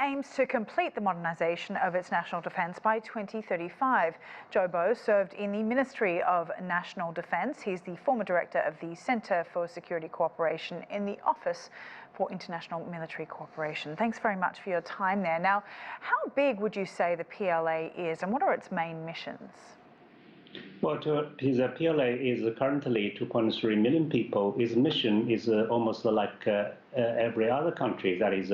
aims to complete the modernisation of its national defence by 2035. Bo Zhou served in the Ministry of National Defence. He's the former director of the Centre for Security Cooperation in the Office for International Military Cooperation. Thanks very much for your time there. Now, how big would you say the PLA is, and what are its main missions? Well, the PLA is currently 2.3 million people. Its mission is almost like every other country, that is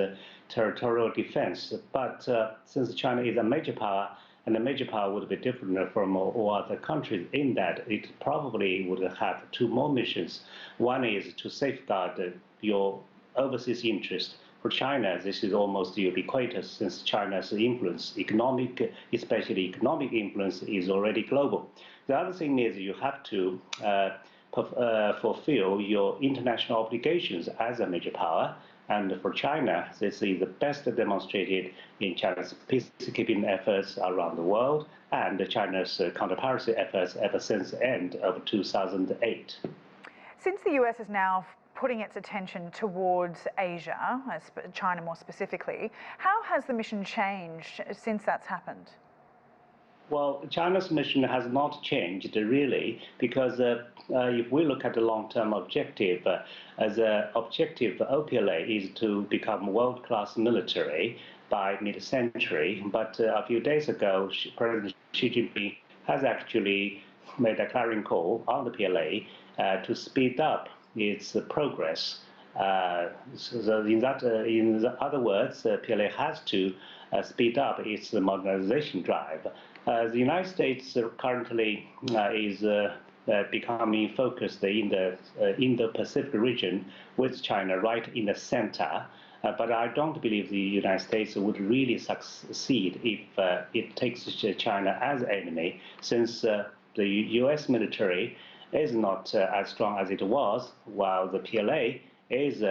territorial defense. But since China is a major power, and a major power would be different from all other countries in that it probably would have two more missions. One is to safeguard your overseas interest. For China, this is almost ubiquitous since China's influence, especially economic influence, is already global. The other thing is you have to fulfill your international obligations as a major power. And for China, this is the best demonstrated in China's peacekeeping efforts around the world and China's counter-piracy efforts ever since the end of 2008. Since the US is now putting its attention towards Asia, China more specifically, how has the mission changed since that's happened? Well, China's mission has not changed really, because if we look at the long-term objective, the objective for OPLA is to become world-class military by mid-century. But a few days ago, President Xi Jinping has actually made a clarion call on the PLA to speed up its progress. So in other words, the PLA has to speed up its modernization drive. The United States currently is becoming focused in the Indo-Pacific region with China right in the center. But I don't believe the United States would really succeed if it takes China as enemy, since the US military is not as strong as it was, while the PLA is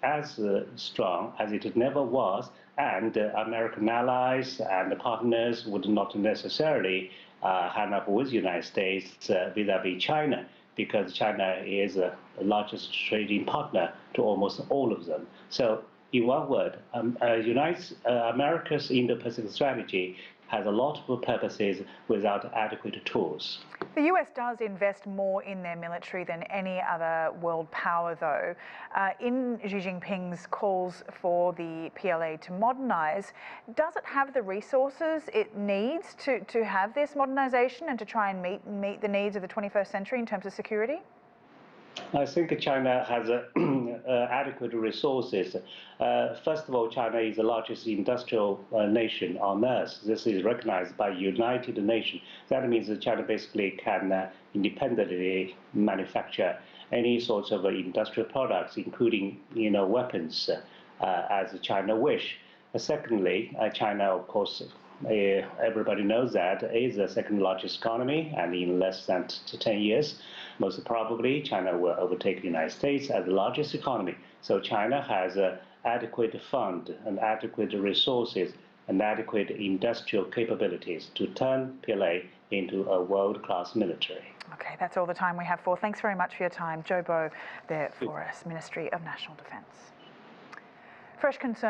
as strong as it never was, and American allies and partners would not necessarily hand up with the United States vis-a-vis China, because China is the largest trading partner to almost all of them. So, in one word, America's Indo-Pacific strategy has a lot of purposes without adequate tools. The US does invest more in their military than any other world power, though. In Xi Jinping's calls for the PLA to modernize, does it have the resources it needs to have this modernization and to try and meet the needs of the 21st century in terms of security? I think China has adequate resources. First of all, China is the largest industrial nation on earth. This is recognized by United Nations. That means that China basically can independently manufacture any sorts of industrial products, including weapons, as China wish. Secondly, China, of course, everybody knows that is the second largest economy, and in less than 10 years, most probably China will overtake the United States as the largest economy. So China has adequate fund and adequate resources and adequate industrial capabilities to turn PLA into a world-class military. Okay, that's all the time we have for. Thanks very much for your time. Bo Zhou there for us, Ministry of National Defence. Fresh concern.